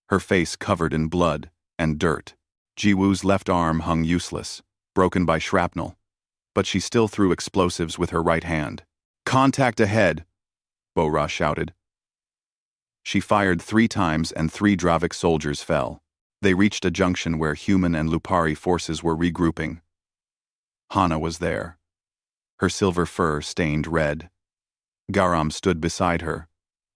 her face covered in blood and dirt. Ji-woo's left arm hung useless, broken by shrapnel, but she still threw explosives with her right hand. "Contact ahead," Bo-Ra shouted. She fired 3 times and 3 Dravik soldiers fell. They reached a junction where human and Lupari forces were regrouping. Hana was there, her silver fur stained red. Garam stood beside her,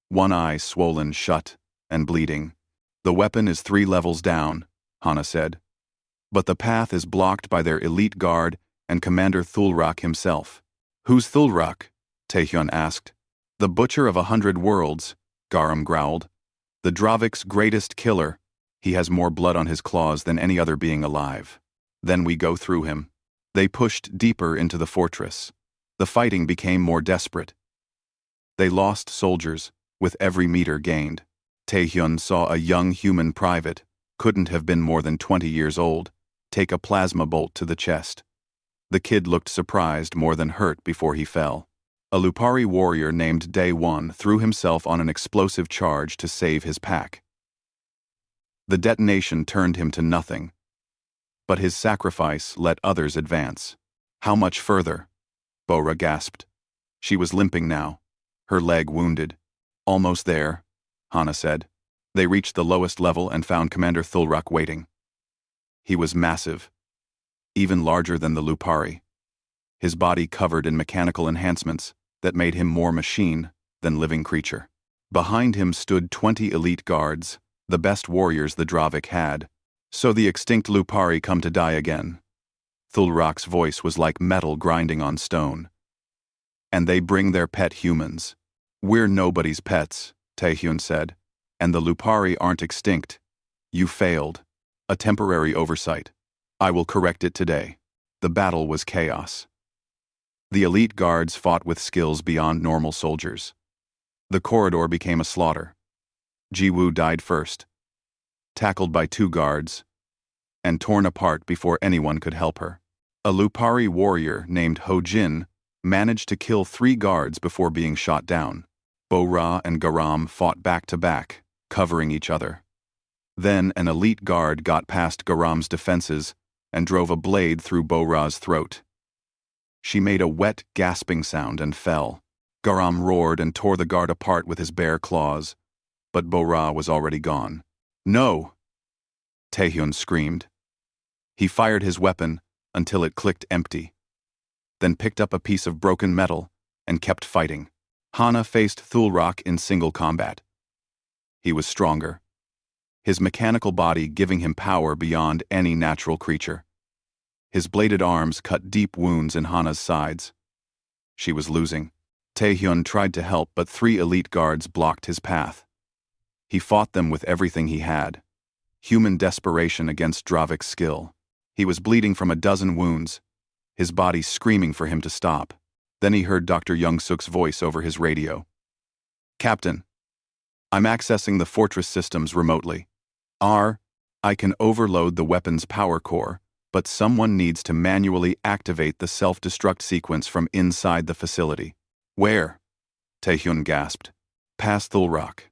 one eye swollen shut and bleeding. "The weapon is 3 levels down," Hana said. "But the path is blocked by their elite guard and Commander Thulrak himself." "Who's Thulrak?" Taehyun asked. "The Butcher of 100 Worlds," Garam growled. "The Dravik's greatest killer. He has more blood on his claws than any other being alive. Then we go through him." They pushed deeper into the fortress. The fighting became more desperate. They lost soldiers with every meter gained. Taehyun saw a young human private, couldn't have been more than 20 years old, take a plasma bolt to the chest. The kid looked surprised more than hurt before he fell. A Lupari warrior named Day-One threw himself on an explosive charge to save his pack. The detonation turned him to nothing, but his sacrifice let others advance. "How much further?" Bo-Ra gasped. She was limping now, her leg wounded. Almost there, Hana said. They reached the lowest level and found Commander Thulrak waiting. He was massive, even larger than the Lupari, his body covered in mechanical enhancements that made him more machine than living creature. Behind him stood 20 elite guards, the best warriors the Dravik had. So the extinct Lupari come to die again. Thulrak's voice was like metal grinding on stone. And they bring their pet humans. We're nobody's pets, Taehyun said. And the Lupari aren't extinct. You failed. A temporary oversight. I will correct it today. The battle was chaos. The elite guards fought with skills beyond normal soldiers. The corridor became a slaughter. Jiwoo died first, tackled by 2 guards, and torn apart before anyone could help her. A Lupari warrior named Ho Jin managed to kill 3 guards before being shot down. Bo-Ra and Garam fought back to back, covering each other. Then an elite guard got past Garam's defenses and drove a blade through Bo-Ra's throat. She made a wet, gasping sound and fell. Garam roared and tore the guard apart with his bare claws, but Bo-Ra was already gone. No! Taehyun screamed. He fired his weapon until it clicked empty, then picked up a piece of broken metal and kept fighting. Hana faced Thulrak in single combat. He was stronger, his mechanical body giving him power beyond any natural creature. His bladed arms cut deep wounds in Hana's sides. She was losing. Taehyun tried to help, but 3 elite guards blocked his path. He fought them with everything he had. Human desperation against Dravik's skill. He was bleeding from a dozen wounds, his body screaming for him to stop. Then he heard Dr. Young-suk's voice over his radio. Captain, I'm accessing the fortress systems remotely. I can overload the weapon's power core, but someone needs to manually activate the self-destruct sequence from inside the facility. Where? Taehyun gasped. Past Thulrak.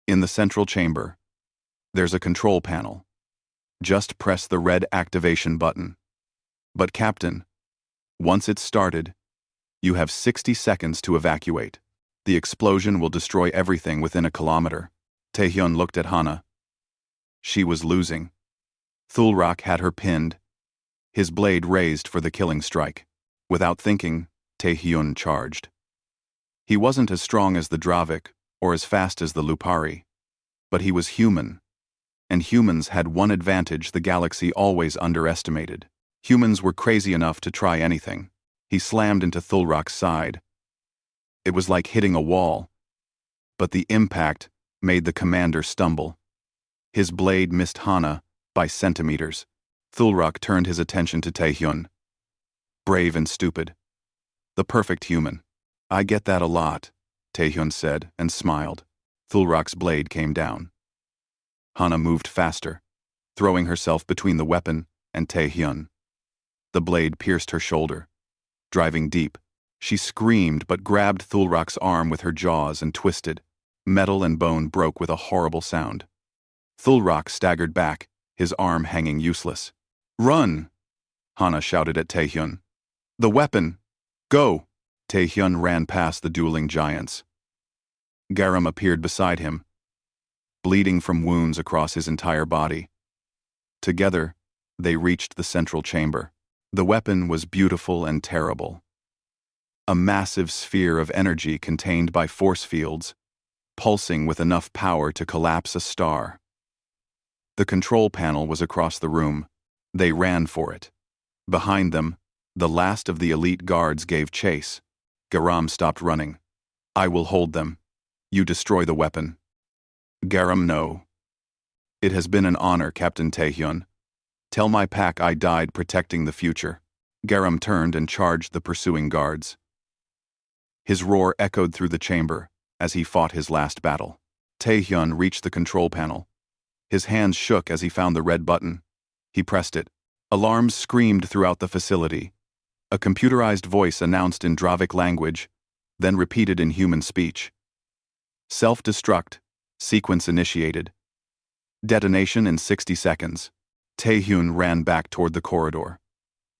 In the central chamber. There's a control panel. Just press the red activation button. But Captain, once it's started, you have 60 seconds to evacuate. The explosion will destroy everything within a kilometer. Taehyun looked at Hana. She was losing. Thulrak had her pinned, his blade raised for the killing strike. Without thinking, Taehyun charged. He wasn't as strong as the Dravik or as fast as the Lupari, but he was human, and humans had one advantage the galaxy always underestimated. Humans were crazy enough to try anything. He slammed into Thulrak's side. It was like hitting a wall, but the impact made the commander stumble. His blade missed Hana by centimeters. Thulrak turned his attention to Taehyun. Brave and stupid. The perfect human. I get that a lot, Taehyun said and smiled. Thulrak's blade came down. Hana moved faster, throwing herself between the weapon and Taehyun. The blade pierced her shoulder, driving deep. She screamed but grabbed Thulrak's arm with her jaws and twisted. Metal and bone broke with a horrible sound. Thulrak staggered back, his arm hanging useless. Run! Hana shouted at Taehyun. The weapon! Go! Taehyun ran past the dueling giants. Garam appeared beside him, bleeding from wounds across his entire body. Together, they reached the central chamber. The weapon was beautiful and terrible. A massive sphere of energy contained by force fields, pulsing with enough power to collapse a star. The control panel was across the room. They ran for it. Behind them, the last of the elite guards gave chase. Garam stopped running. I will hold them. You destroy the weapon. Garam, no. It has been an honor, Captain Taehyun. Tell my pack I died protecting the future. Garam turned and charged the pursuing guards. His roar echoed through the chamber as he fought his last battle. Taehyun reached the control panel. His hands shook as he found the red button. He pressed it. Alarms screamed throughout the facility. A computerized voice announced in Dravik language, then repeated in human speech. Self-destruct. Sequence initiated. Detonation in 60 seconds. Taehyun ran back toward the corridor.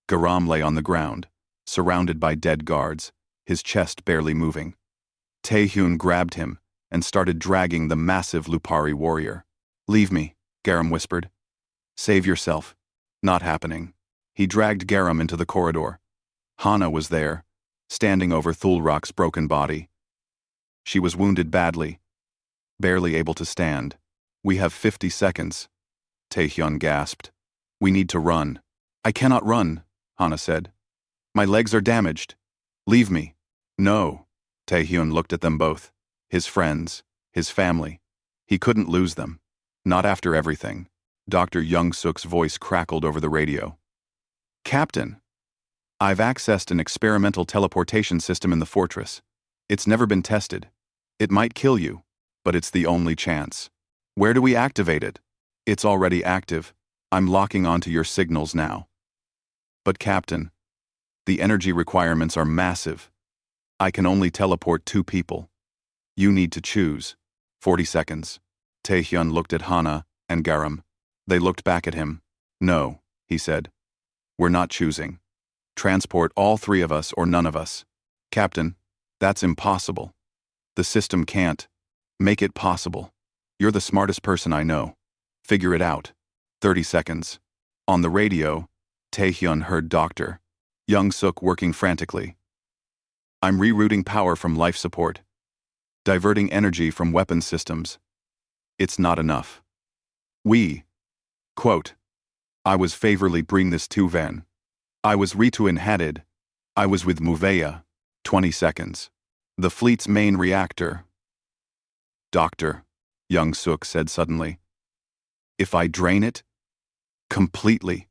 Garam lay on the ground, surrounded by dead guards, his chest barely moving. Taehyun grabbed him and started dragging the massive Lupari warrior. "Leave me," Garam whispered. "Save yourself." Not happening. He dragged Garam into the corridor. Hana was there, standing over Thulrak's broken body. She was wounded badly, barely able to stand. "We have 50 seconds," Taehyun gasped. "We need to run." "I cannot run," Hana said. "My legs are damaged. Leave me." "No." Taehyun looked at them both. His friends, his family. He couldn't lose them. Not after everything. Dr. Young-suk's voice crackled over the radio. "Captain, I've accessed an experimental teleportation system in the fortress. It's never been tested. It might kill you, but it's the only chance. Where do we activate it?" "It's already active. I'm locking onto your signals now." "But Captain, the energy requirements are massive. I can only teleport 2 people. You need to choose." 40 seconds. Taehyun looked at Hana and Garam. They looked back at him. "No," he said. "We're not choosing. Transport all 3 of us or none of us." "Captain, that's impossible. The system can't make it possible. You're the smartest person I know. Figure it out." 30 seconds. On the radio, Taehyun heard Dr. Young-suk working frantically. "I'm rerouting power from life support. Diverting energy from weapon systems. It's not enough. We, quote, I was favorably bring this to Van. I was headed. I was with Muvea." 20 seconds. "The fleet's main reactor." "Dr. Young-suk said suddenly. "If I drain it completely,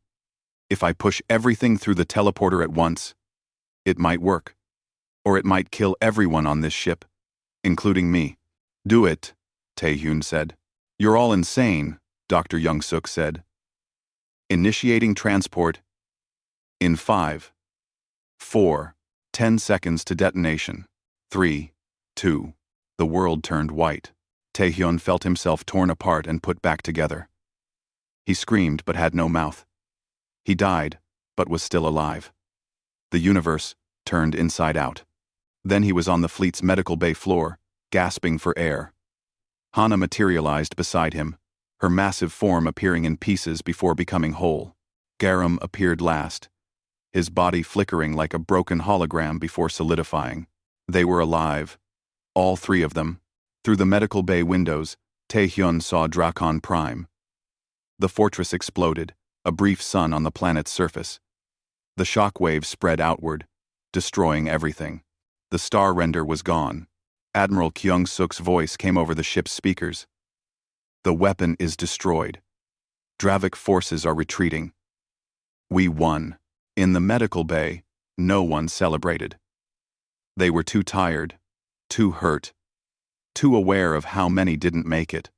if I push everything through the teleporter at once, it might work. Or it might kill everyone on this ship, including me." "Do it," Taehyun said. "You're all insane," Dr. Young-suk said. "Initiating transport in 5, 4, 10 seconds to detonation. 3, 2. The world turned white. Taehyun felt himself torn apart and put back together. He screamed but had no mouth. He died, but was still alive. The universe turned inside out. Then he was on the fleet's medical bay floor, gasping for air. Hana materialized beside him, her massive form appearing in pieces before becoming whole. Garam appeared last, his body flickering like a broken hologram before solidifying. They were alive, all 3 of them. Through the medical bay windows, Taehyun saw Drakon Prime. The fortress exploded, a brief sun on the planet's surface. The shock waves spread outward, destroying everything. The star render was gone. Admiral Kyung-suk's voice came over the ship's speakers. "The weapon is destroyed. Dravik forces are retreating. We won." In the medical bay, no one celebrated. They were too tired, too hurt, too aware of how many didn't make it.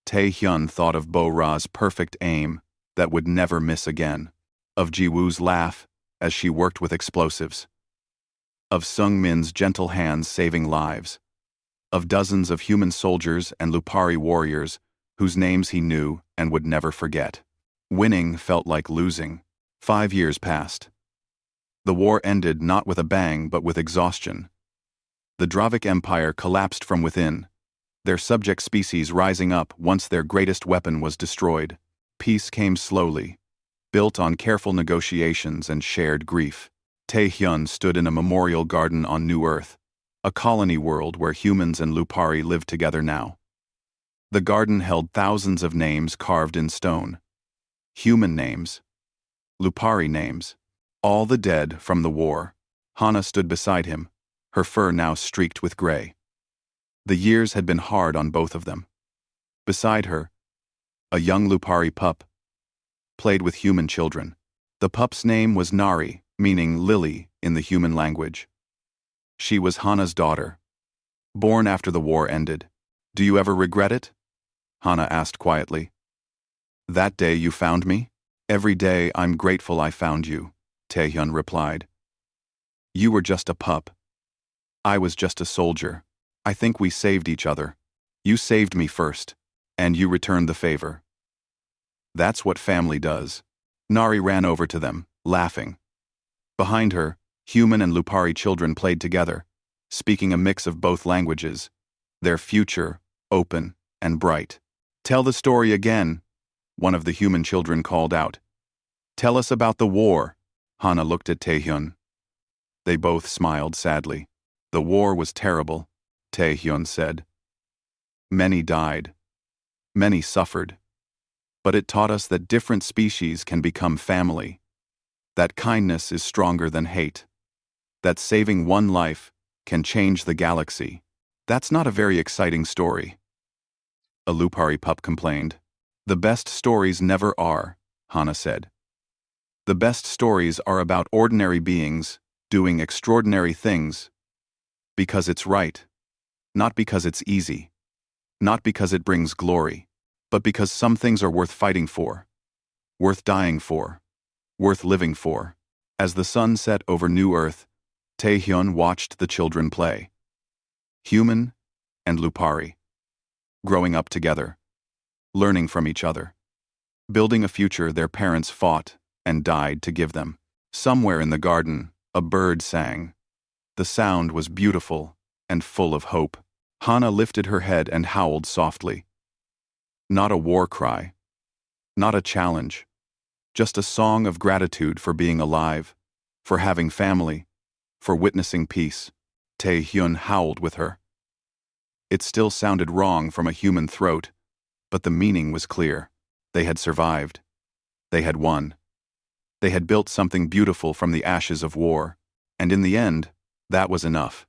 Taehyun thought of Bo-Ra's perfect aim that would never miss again, of Ji-woo's laugh as she worked with explosives, of Sung-min's gentle hands saving lives, of dozens of human soldiers and Lupari warriors whose names he knew and would never forget. Winning felt like losing. 5 years passed. The war ended not with a bang but with exhaustion. The Dravik Empire collapsed from within, their subject species rising up once their greatest weapon was destroyed. Peace came slowly, built on careful negotiations and shared grief. Taehyun stood in a memorial garden on New Earth, a colony world where humans and Lupari live together now. The garden held thousands of names carved in stone. Human names, Lupari names, all the dead from the war. Hana stood beside him, her fur now streaked with gray. The years had been hard on both of them. Beside her, a young Lupari pup played with human children. The pup's name was Nari, meaning lily in the human language. She was Hana's daughter, born after the war ended. "Do you ever regret it?" Hana asked quietly. "That day you found me? Every day I'm grateful I found you," Taehyun replied. "You were just a pup. I was just a soldier. I think we saved each other. You saved me first, and you returned the favor. That's what family does." Nari ran over to them, laughing. Behind her, human and Lupari children played together, speaking a mix of both languages, their future open and bright. "Tell the story again," one of the human children called out. "Tell us about the war." Hana looked at Taehyun. They both smiled sadly. "The war was terrible," Taehyun said. "Many died. Many suffered. But it taught us that different species can become family, that kindness is stronger than hate, that saving one life can change the galaxy. That's not a very exciting story." A Lupari pup complained. "The best stories never are," Hana said. "The best stories are about ordinary beings doing extraordinary things because it's right, not because it's easy, not because it brings glory, but because some things are worth fighting for, worth dying for, worth living for." As the sun set over New Earth, Taehyun watched the children play. Human and Lupari. Growing up together. Learning from each other. Building a future their parents fought and died to give them. Somewhere in the garden, a bird sang. The sound was beautiful and full of hope. Hana lifted her head and howled softly. Not a war cry. Not a challenge. Just a song of gratitude for being alive, for having family, for witnessing peace. Taehyun howled with her. It still sounded wrong from a human throat, but the meaning was clear. They had survived. They had won. They had built something beautiful from the ashes of war, and in the end, that was enough.